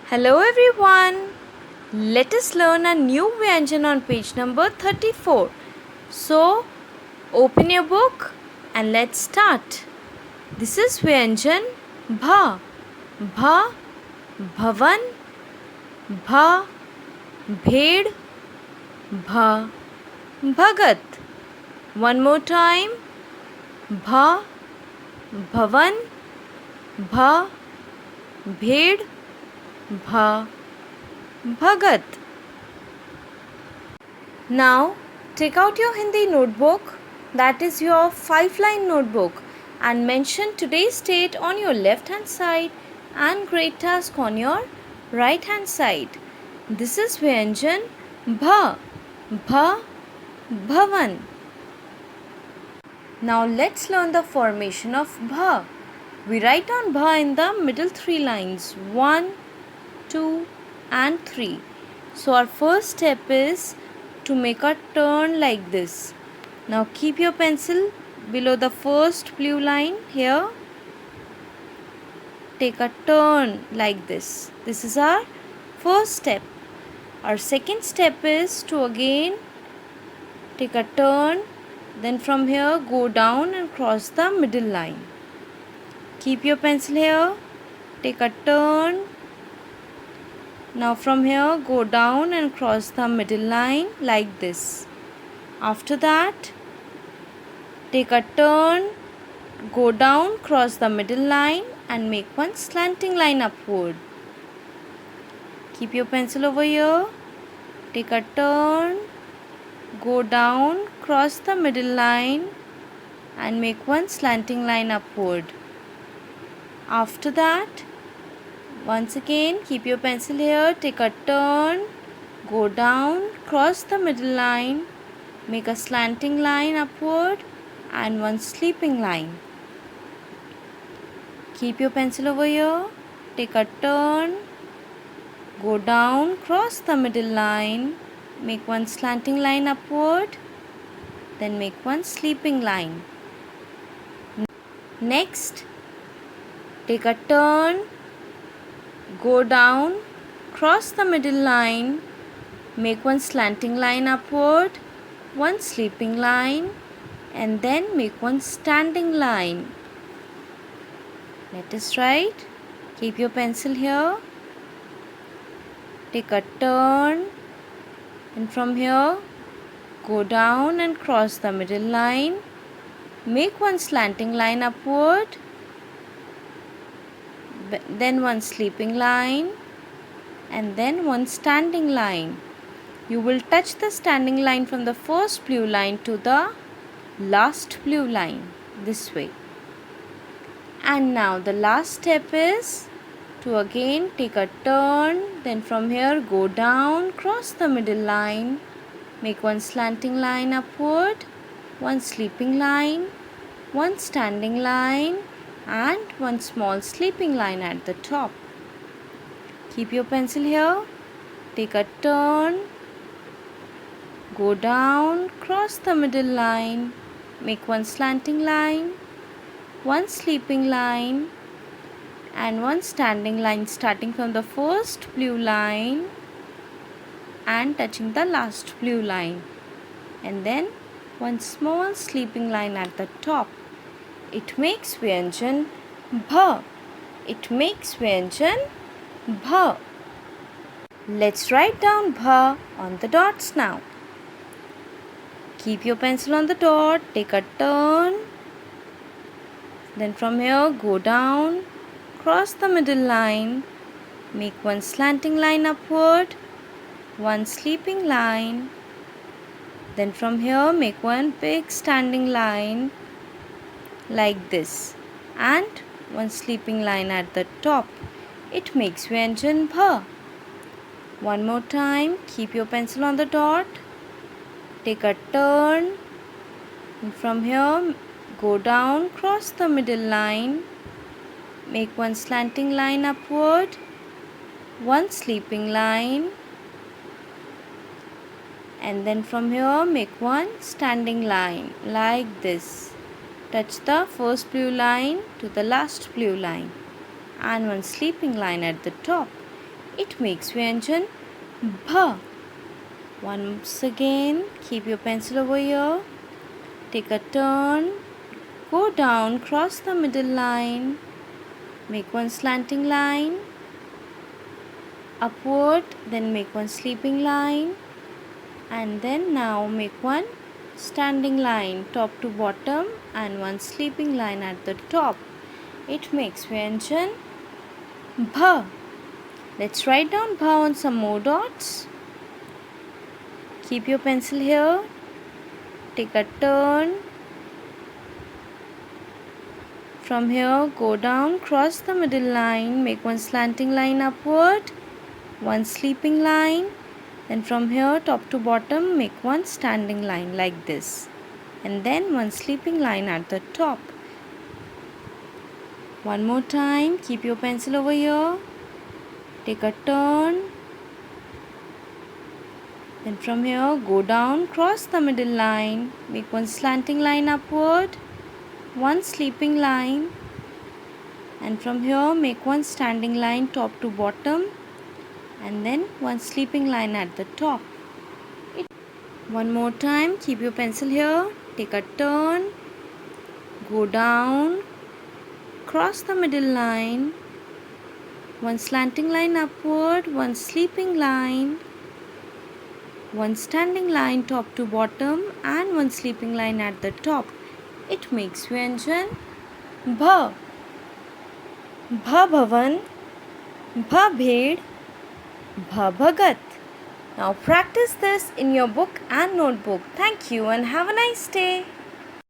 Hello everyone. Let us learn a new Vyanjan on page number 34. So, open your book and let's start. This is Vyanjan Bha. Bha, Bhavan, Bha, Bhed, Bha, Bhagat. One more time. Bha, Bhavan, Bha, Bhed, Bha, Bhagat. Now take out your Hindi notebook, that is your 5-line notebook, and mention today's date on your left hand side and grade task on your right hand side. This is Vyanjan Bha. Bha, Bhavan. Now let's learn the formation of Bha. We write on Bha in the middle 3 lines 1, 2 and 3. So our first step is to make a turn like this. Now keep your pencil below the first blue line here. Take a turn like this. This is our first step. Our second step is to again take a turn, then from here go down and cross the middle line. Keep your pencil here. Take a turn. Now from here go down and cross the middle line like this. After that, take a turn, go down, cross the middle line and make one slanting line upward. Keep your pencil over here. Take a turn, go down, cross the middle line and make one slanting line upward. After that, once again keep your pencil here, take a turn, go down, cross the middle line, make a slanting line upward and one sleeping line. Keep your pencil over here, take a turn, go down, cross the middle line, make one slanting line upward, then make one sleeping line. Next, take a turn, go down, cross the middle line, make one slanting line upward, one sleeping line and then make one standing line. Let us write. Keep your pencil here. Take a turn and from here go down and cross the middle line. Make one slanting line upward, then one sleeping line and then one standing line. You will touch the standing line from the first blue line to the last blue line this way. And now the last step is to again take a turn, then from here go down, cross the middle line, make one slanting line upward, one sleeping line, one standing line and one small sleeping line at the top. Keep your pencil here, take a turn, go down, cross the middle line, make one slanting line, one sleeping line and one standing line starting from the first blue line and touching the last blue line and then one small sleeping line at the top. It makes Vyanjan Bha. It makes Vyanjan Bha. Let's write down Bha on the dots now. Keep your pencil on the dot, take a turn, then from here go down, cross the middle line, make one slanting line upward, one sleeping line, then from here make one big standing line like this and one sleeping line at the top. It makes Vyanjan Bha. One more time, keep your pencil on the dot, take a turn and from here go down, cross the middle line, make one slanting line upward, one sleeping line and then from here make one standing line like this. Touch the first blue line to the last blue line and one sleeping line at the top. It makes Vyanjan Bha. Once again, keep your pencil over here. Take a turn. Go down, cross the middle line. Make one slanting line. Upward, then make one sleeping line. And then now make one standing line top to bottom and one sleeping line at the top. It makes Vyanjan Bha. Let's write down Bha on some more dots. Keep your pencil here. Take a turn. From here, go down, cross the middle line, make one slanting line upward, one sleeping line. Then from here, top to bottom, make one standing line like this. And then one sleeping line at the top. One more time, keep your pencil over here. Take a turn. Then from here, go down, cross the middle line, make one slanting line upward, one sleeping line, and from here make one standing line top to bottom and then one sleeping line at the top. One more time, keep your pencil here, take a turn, go down, cross the middle line, one slanting line upward, one sleeping line, one standing line top to bottom and one sleeping line at the top. It makes Vyanjan Bha. Bha Bhavan, Bha Bhed, Bha Bhagat. Now practice this in your book and notebook. Thank you and have a nice day.